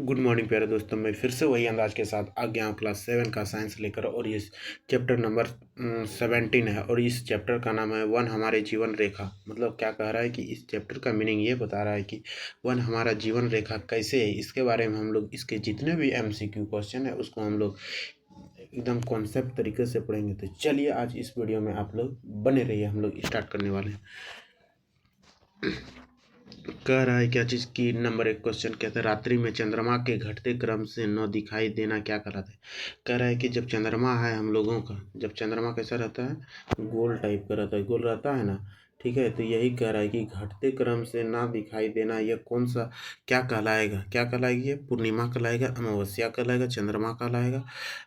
Good morning प्यारे दोस्तों, मैं फिर से वही अंदाज के साथ आ गया हूँ क्लास 7 का साइंस लेकर। और ये चैप्टर नंबर 17 है और इस चैप्टर का नाम है वन हमारे जीवन रेखा। मतलब क्या कह रहा है कि इस चैप्टर का मीनिंग ये बता रहा है कि वन हमारा जीवन रेखा कैसे है, इसके बारे में हम लोग इसके जितने भी MCQ क्वेश्चन है उसको हम लोग एकदम कॉन्सेप्ट तरीके से पढ़ेंगे। तो चलिए आज इस वीडियो में आप लोग बने रहिए, हम लोग स्टार्ट करने वाले हैं। कह रहा है क्या चीज़ की नंबर 1 क्वेश्चन कहता है रात्रि में चंद्रमा के घटते क्रम से न दिखाई देना क्या कहलाता है। कह रहा है कि जब चंद्रमा है हम लोगों का, जब चंद्रमा कैसा रहता है, गोल टाइप का रहता है, गोल रहता है ना, ठीक है। तो यही कह रहा है कि घटते क्रम से ना दिखाई देना यह कौन सा क्या कहलाएगा, क्या कहलाएगी, ये पूर्णिमा कहलाएगा, अमावस्या कहलाएगा, चंद्रमा कहलाएगा,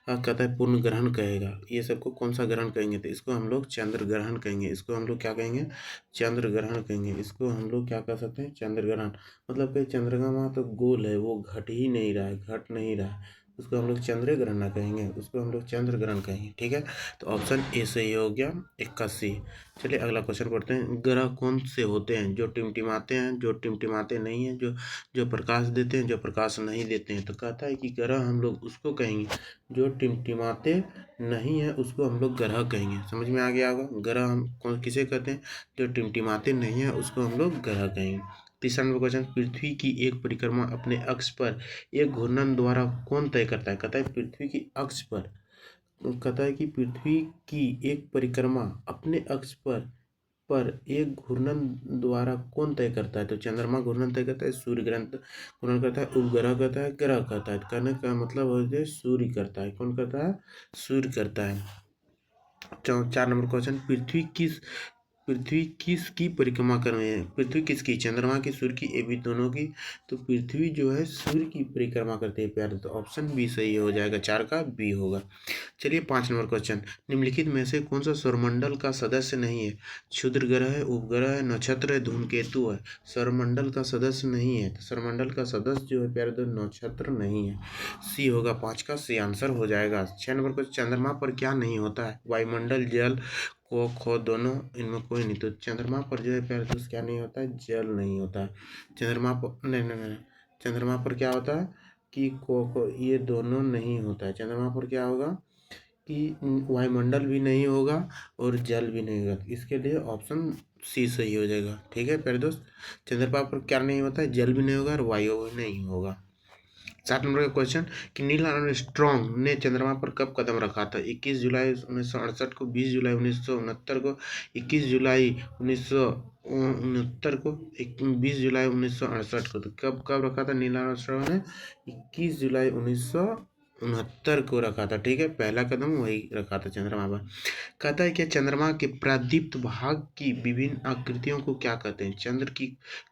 कहता है पूर्ण ग्रहण कहेगा। ये सबको कौन सा ग्रहण कहेंगे, तो इसको हम लोग चंद्र ग्रहण कहेंगे। इसको हम लोग क्या कहेंगे, चंद्र ग्रहण कहेंगे। इसको हम लोग क्या कह सकते हैं, चंद्र ग्रहण। मतलब कि चंद्रमा तो गोल है, वो घट ही नहीं रहा है, घट नहीं रहा है, उसको हम लोग चंद्र ग्रहण ना कहेंगे, उसको हम लोग चंद्र ग्रहण कहेंगे। ठीक है, तो ऑप्शन ए सही हो गया 81। चलिए अगला क्वेश्चन पढ़ते हैं। ग्रह कौन से होते हैं, जो टिमटिमाते हैं, जो टिमटिमाते नहीं हैं, जो जो प्रकाश देते हैं, जो प्रकाश नहीं देते हैं। तो कहता है कि ग्रह हम लोग उसको कहेंगे जो टिमटिमाते नहीं है, उसको हम लोग ग्रह कहेंगे। समझ में आ गया होगा, ग्रह हम कौन किसे कहते हैं, जो टिमटिमाते नहीं है उसको हम लोग ग्रह कहेंगे। तीसरा नंबर क्वेश्चन, पृथ्वी की एक परिक्रमा अपने अक्ष पर एक घूर्णन द्वारा कौन तय करता है। कहता है पृथ्वी की अक्ष पर, कहता है कि पृथ्वी की एक परिक्रमा अपने अक्ष पर एक घूर्णन द्वारा कौन तय करता है। तो चंद्रमा घूर्णन तय करता है, सूर्य ग्रहण घूर्णन करता है, उपग्रह करता है, ग्रह करता है। कहने का मतलब हो गया सूर्य करता है। कौन करता है, सूर्य करता है। 4 नंबर क्वेश्चन, पृथ्वी किसकी परिक्रमा कर रहे हैं। पृथ्वी किसकी, चंद्रमा की, सूर्य की, ये भी दोनों की। तो पृथ्वी जो है सूर्य की परिक्रमा करते हैं प्यारे। तो ऑप्शन बी सही हो जाएगा, 4 का बी होगा। चलिए 5 नंबर क्वेश्चन, निम्नलिखित में से कौन सा सौरमंडल का सदस्य नहीं है। क्षुद्र ग्रह है, उपग्रह है, नक्षत्र है, धूमकेतु है। सौरमंडल का सदस्य नहीं है, तो सौरमंडल का सदस्य जो है प्यारे तो नक्षत्र नहीं है। सी होगा, 5 का सी आंसर हो जाएगा। 6 नंबर क्वेश्चन, चंद्रमा पर क्या नहीं होता है। वायुमंडल, जल, को खो दोनों, इनमें कोई नहीं। तो चंद्रमा पर जो है प्यारे दोस्त क्या नहीं होता है, जल नहीं होता है। चंद्रमा पर नहीं नहीं नहीं, चंद्रमा पर क्या होता है कि को ये दोनों नहीं होता है। चंद्रमा पर क्या होगा कि वायुमंडल भी नहीं होगा और जल भी नहीं होगा। इसके लिए ऑप्शन सी सही हो जाएगा। ठीक है प्यारे दोस्त, चंद्रमा पर क्या नहीं होता है, जल भी नहीं होगा और वायु भी नहीं होगा। 7 नंबर का क्वेश्चन कि नील आर्मस्ट्रॉन्ग ने चंद्रमा पर कब कदम रखा था। 21 जुलाई 1968 को, 20 जुलाई 1969 को, 21 जुलाई 1969 को, 20 जुलाई 1968 को। तो कब कब रखा था नील आर्मस्ट्रॉन्ग ने, 21 जुलाई 1969 को रखा था। ठीक है, पहला कदम वही रखा था चंद्रमा पर। कहता है कि चंद्रमा के प्रादीप्त भाग की विभिन्न आकृतियों को क्या कहते हैं। चंद्र की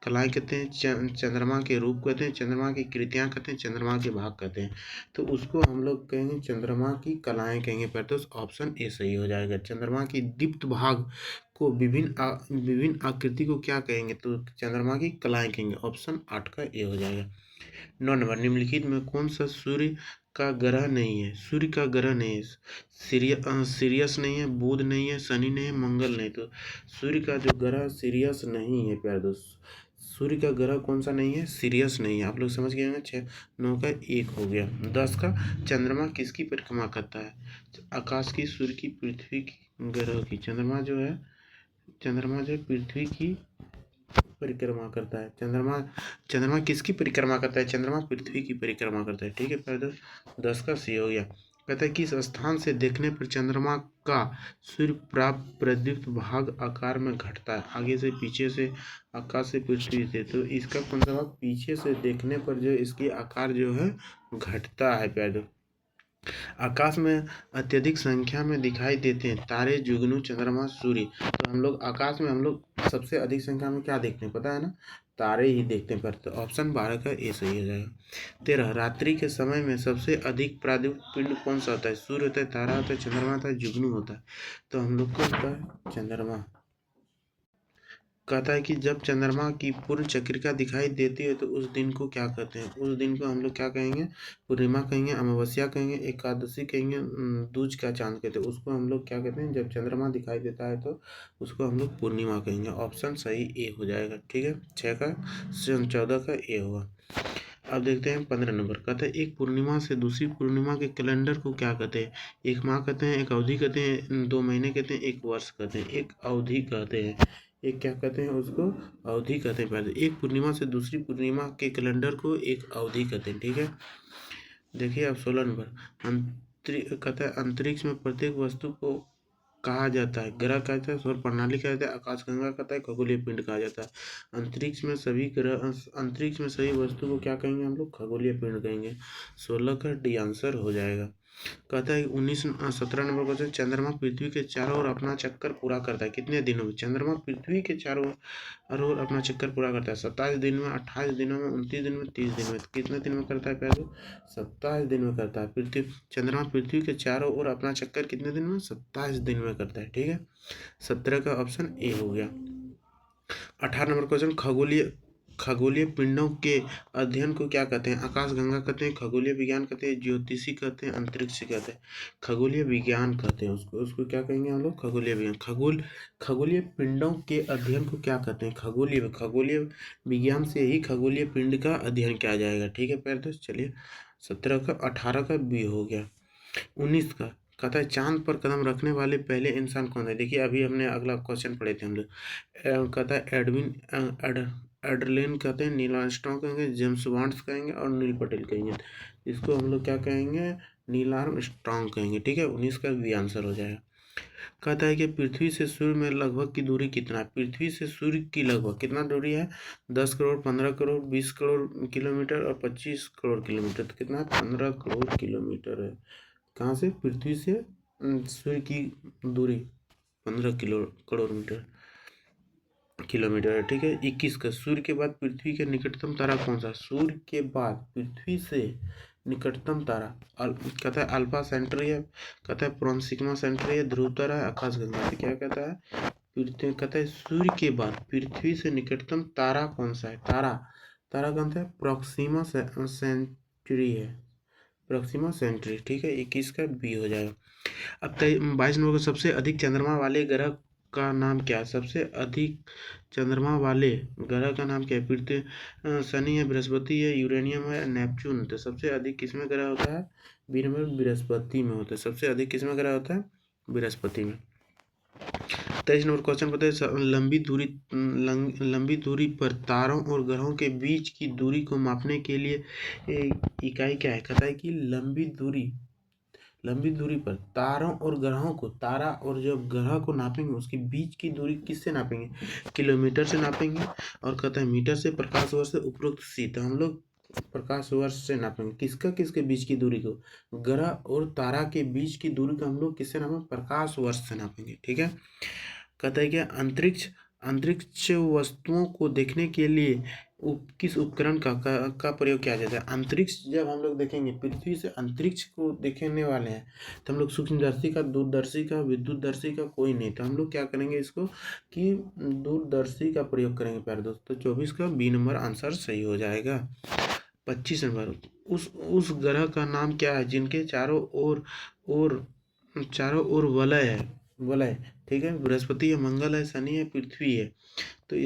कलाएं कहते हैं, चंद्रमा के रूप कहते हैं, चंद्रमा की कृतियां कहते हैं, चंद्रमा के भाग कहते हैं। तो उसको हम लोग कहेंगे चंद्रमा की कलाएं कहेंगे। पर तो ऑप्शन ए सही हो जाएगा। चंद्रमा की दीप्त भाग को विभिन्न आकृति को क्या कहेंगे, तो चंद्रमा की कलाएं कहेंगे। ऑप्शन 8 का ए हो जाएगा। 9 नंबर, निम्नलिखित में कौन सा सूर्य का ग्रह नहीं है। सूर्य का ग्रह नहीं है, सीरियस नहीं है, बुध नहीं है, शनि नहीं है, मंगल नहीं। तो सूर्य का जो ग्रह सीरियस नहीं है प्यारे दोस्त, सूर्य का ग्रह कौन सा नहीं है, सीरियस नहीं है। आप लोग समझ गए होंगे। 6 9 का 1 हो गया। 10 का, चंद्रमा किसकी परिक्रमा करता है। आकाश की, सूर्य की, पृथ्वी की, ग्रह की। चंद्रमा जो है पृथ्वी की परिक्रमा करता है। चंद्रमा चंद्रमा किसकी परिक्रमा करता है, चंद्रमा पृथ्वी की परिक्रमा करता है। ठीक है पहले 10 का सी हो गया। कहता है किस स्थान से देखने पर चंद्रमा का सूर्य प्राप्त प्रदीप्त भाग आकार में घटता है। आगे से, पीछे से, आकाश से, पृथ्वी से। तो इसका कौन सा भाग, पीछे से देखने पर जो इसकी आकार जो है घटता है। पहले आकाश में अत्यधिक संख्या में दिखाई देते हैं तारे, जुगनू, चंद्रमा, सूर्य। तो हम लोग आकाश में हम लोग सबसे अधिक संख्या में क्या देखते हैं पता है ना, तारे ही देखते हैं। पर तो ऑप्शन 12 का ए सही हो जाएगा। 13, रात्रि के समय में सबसे अधिक प्रादुप पिंड कौन सा होता है। सूर्य होता है, तारा होता है, चंद्रमा होता है, जुगनू होता है। तो हम लोग को होता है चंद्रमा। कहता है कि जब चंद्रमा की पूर्ण चक्रिका दिखाई देती है तो उस दिन को क्या कहते हैं। उस दिन को हम लोग क्या कहेंगे, पूर्णिमा कहेंगे, अमावस्या कहेंगे, एकादशी कहेंगे, दूज का चांद कहते हैं। उसको हम लोग क्या कहते हैं, जब चंद्रमा दिखाई देता है तो उसको हम लोग पूर्णिमा कहेंगे। ऑप्शन सही ए हो जाएगा। ठीक है, 6 का 14 का ए होगा। अब देखते हैं 15 नंबर, कहते हैं एक पूर्णिमा से दूसरी पूर्णिमा के कैलेंडर को क्या कहते हैं? एक माह कहते हैं, एक अवधि कहते हैं, 2 महीने कहते हैं, एक वर्ष कहते हैं, एक अवधि कहते हैं। एक क्या कहते हैं उसको? अवधि कहते हैं। पहले एक पूर्णिमा से दूसरी पूर्णिमा के कैलेंडर को एक अवधि कहते हैं, ठीक है। देखिए अब 16 नंबर, कहता है अंतरिक्ष में प्रत्येक वस्तु को कहा जाता है ग्रह कहता है, सौर प्रणाली कहता है, आकाशगंगा कहता है, खगोलीय पिंड कहा जाता है। अंतरिक्ष में सभी वस्तु को क्या कहेंगे हम लोग? खगोलीय पिंड कहेंगे। 16 का डी आंसर हो जाएगा। कहता है 17 नंबर क्वेश्चन, चंद्रमा पृथ्वी के चारों ओर अपना चक्कर पूरा करता है कितने दिनों में? चंद्रमा पृथ्वी के चारों ओर अपना चक्कर पूरा करता है 27 दिन में, 28 दिनों में, 29 दिन में, 30 दिन में। कितने दिन में करता है पहले? 27 दिन में करता है। चंद्रमा पृथ्वी के चारों ओर अपना चक्कर कितने दिन में? 27 दिन में करता है, ठीक है। 17 का ऑप्शन ए हो गया। 18 नंबर क्वेश्चन, खगोलीय पिंडों के अध्ययन को क्या कहते हैं? आकाशगंगा कहते हैं, खगोलीय विज्ञान कहते हैं, ज्योतिषी कहते हैं, अंतरिक्ष कहते हैं। खगोलीय विज्ञान कहते हैं उसको। उसको क्या कहेंगे हम लोग? खगोलीय विज्ञान। खगोलीय पिंडों के अध्ययन को क्या कहते हैं? खगोलीय विज्ञान से ही खगोलीय पिंड का अध्ययन किया जाएगा, ठीक है प्यारे दोस्त। चलिए 18 का बी हो गया। 19 का, कहता है चांद पर कदम रखने वाले पहले इंसान कौन है? देखिए अभी हमने अगला क्वेश्चन पढ़े थे हम लोग। कहता है एडरलिन कहते हैं, नील आर्मस्ट्रांग कहेंगे, जेम्स बॉन्ड्स कहेंगे और नील पटेल कहेंगे। इसको हम लोग क्या कहेंगे? नील आर्मस्ट्रांग कहेंगे, ठीक है। 19 का भी आंसर हो जाएगा। कहता है कि पृथ्वी से सूर्य में लगभग की दूरी कितना है? पृथ्वी से सूर्य की लगभग कितना दूरी है? 10 करोड़, 15 करोड़, 20 करोड़ किलोमीटर और 25 करोड़ किलोमीटर। तो कितना है? 15 करोड़ किलोमीटर है। कहाँ से? पृथ्वी से सूर्य की दूरी 15 करोड़ किलोमीटर है, ठीक है। 21 का, सूर्य के बाद पृथ्वी के निकटतम तारा कौन सा? सूर्य के बाद पृथ्वी से निकटतम तारा कहता है अल्फा सेंटरी है, कहता है प्रोक्सिमा सेंटरी है, ध्रुव तारा है, आकाशगंगा है। क्या कहता है? पृथ्वी कहता है सूर्य के बाद पृथ्वी से निकटतम तारा कौन सा है? तारा कौन सा है? प्रोक्सिमा सेंचुरी है, प्रोक्सिमा सेंचुरी, ठीक है। 21 का बी हो जाएगा। अब 22 नंबर को, सबसे अधिक चंद्रमा वाले ग्रह का नाम क्या है? सबसे अधिक चंद्रमा वाले ग्रह का नाम क्या है? पृथ्वी, शनि है, बृहस्पति है, यूरेनियम है, नेपच्यून। तो सबसे अधिक किसमें ग्रह होता है? बी नंबर बृहस्पति में होता है। सबसे अधिक किसमें ग्रह होता है? बृहस्पति में। 23 नंबर क्वेश्चन बताइए, लंबी दूरी पर तारों और ग्रहों के बीच की दूरी को मापने के लिए इकाई क्या है? कहता है कि लंबी दूरी पर तारों और ग्रहों को, तारा और जब ग्रह को नापेंगे उसके बीच की दूरी किससे नापेंगे? किलोमीटर से नापेंगे। और कहता है मीटर से, प्रकाश वर्ष से, उपरोक्त सी। तो हम लोग प्रकाश वर्ष से नापेंगे। किसके बीच की दूरी को? ग्रह और तारा के बीच की दूरी को हम लोग किससे नापेंगे? प्रकाश वर्ष से नापेंगे, ठीक है। कहता है कि अंतरिक्ष वस्तुओं को देखने के लिए किस उपकरण का प्रयोग किया जाता है? अंतरिक्ष जब हम लोग देखेंगे, पृथ्वी से अंतरिक्ष को देखने वाले हैं, तो हम लोग सूक्ष्मदर्शी का, दूरदर्शी का, विद्युतदर्शी का कोई नहीं। तो हम लोग क्या करेंगे इसको कि दूरदर्शी का प्रयोग करेंगे प्यारे दोस्तों। 24 का बी नंबर आंसर सही हो जाएगा। 25 नंबर, उस ग्रह का नाम क्या है जिनके चारों ओर वलय, ठीक है। बृहस्पति है, मंगल है, शनि है, पृथ्वी है। तो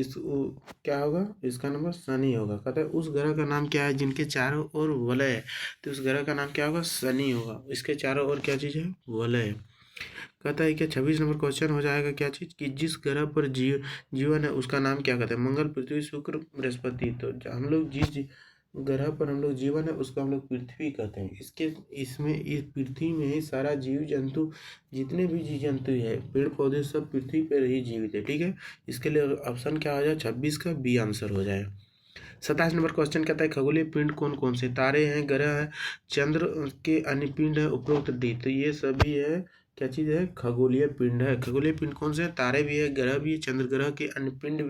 क्या होगा? इसका नंबर शनि होगा। कहता है उस ग्रह का नाम क्या है जिनके चारों ओर वलय है? तो उस ग्रह का नाम क्या होगा? शनि होगा। इसके चारों ओर क्या चीज़ है? वलय है। कहता है कि 26 नंबर क्वेश्चन हो जाएगा क्या चीज़ कि जिस ग्रह पर जीवन है उसका नाम क्या कहते हैं? मंगल, पृथ्वी, शुक्र, बृहस्पति। तो हम लोग जिस ग्रह पर हम लोग जीवन है उसको हम लोग पृथ्वी कहते हैं। इस पृथ्वी में ही सारा जीव जंतु, जितने भी जीव जंतु है, पेड़ पौधे, सब पृथ्वी पर ही जीवित है, ठीक है। इसके लिए ऑप्शन क्या हो जाए? 26 का बी आंसर हो जाए। 27 नंबर क्वेश्चन कहता है खगोलीय पिंड कौन कौन से? तारे हैं, ग्रह है, चंद्र के अन्य पिंड है, उपरोक्त डी। तो ये सभी है, क्या चीज़ है? खगोलीय पिंड है। खगोलीय पिंड कौन से है? तारे भी है, ग्रह भी है, चंद्र ग्रह के अन्य पिंड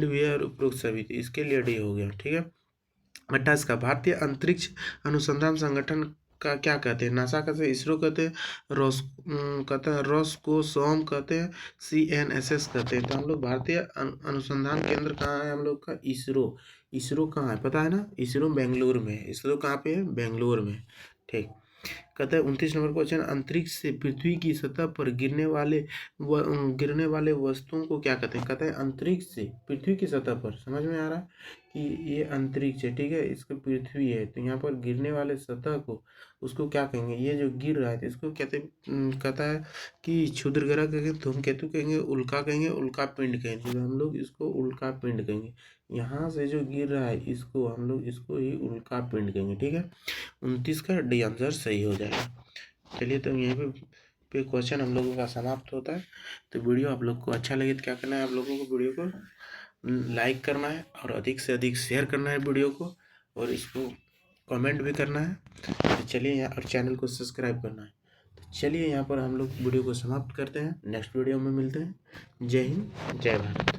भी है और उपरोक्त सभी। तो इसके लिए डी हो गया, ठीक है। 28 का, भारतीय अंतरिक्ष अनुसंधान संगठन का क्या कहते हैं? नासा कहते हैं, इसरो कहते हैं, कहते हैं रोस्कोसोम कहते हैं, CNSS कहते हैं। तो हम लोग भारतीय अनुसंधान केंद्र कहाँ है हम लोग का? इसरो कहाँ है पता है ना? इसरो बेंगलुरु में है। इसरो कहाँ पे है? बेंगलुरु में, ठीक। कहता है 29 नंबर क्वेश्चन, अंतरिक्ष से पृथ्वी की सतह पर गिरने वाले वस्तुओं को क्या कहते हैं। कहता है अंतरिक्ष से पृथ्वी की सतह पर, समझ में आ रहा है कि ये अंतरिक्ष है, ठीक है, इसको पृथ्वी है, तो यहाँ पर गिरने वाले सतह को उसको क्या कहेंगे, ये जो गिर रहा है तो इसको कहते कहता है कि क्षुद्र ग्रह कहेंगे, धूमकेतु कहेंगे, उल्का कहेंगे, उल्का पिंड कहेंगे, तो हम लोग इसको उल्का पिंड कहेंगे। यहाँ से जो गिर रहा है इसको हम लोग इसको ही उल्का पिंड कहेंगे, ठीक है। 29 का डी आंसर सही हो जाएगा। चलिए तो यहीं पे क्वेश्चन हम लोगों का समाप्त होता है। तो वीडियो आप लोग को अच्छा लगे तो क्या करना है, आप लोगों को वीडियो को लाइक करना है और अधिक से अधिक शेयर करना है वीडियो को, और इसको कमेंट भी करना है। तो चलिए यहाँ और चैनल को सब्सक्राइब करना है। तो चलिए यहाँ पर हम लोग वीडियो को समाप्त करते हैं, नेक्स्ट वीडियो में मिलते हैं। जय हिंद, जय भारत।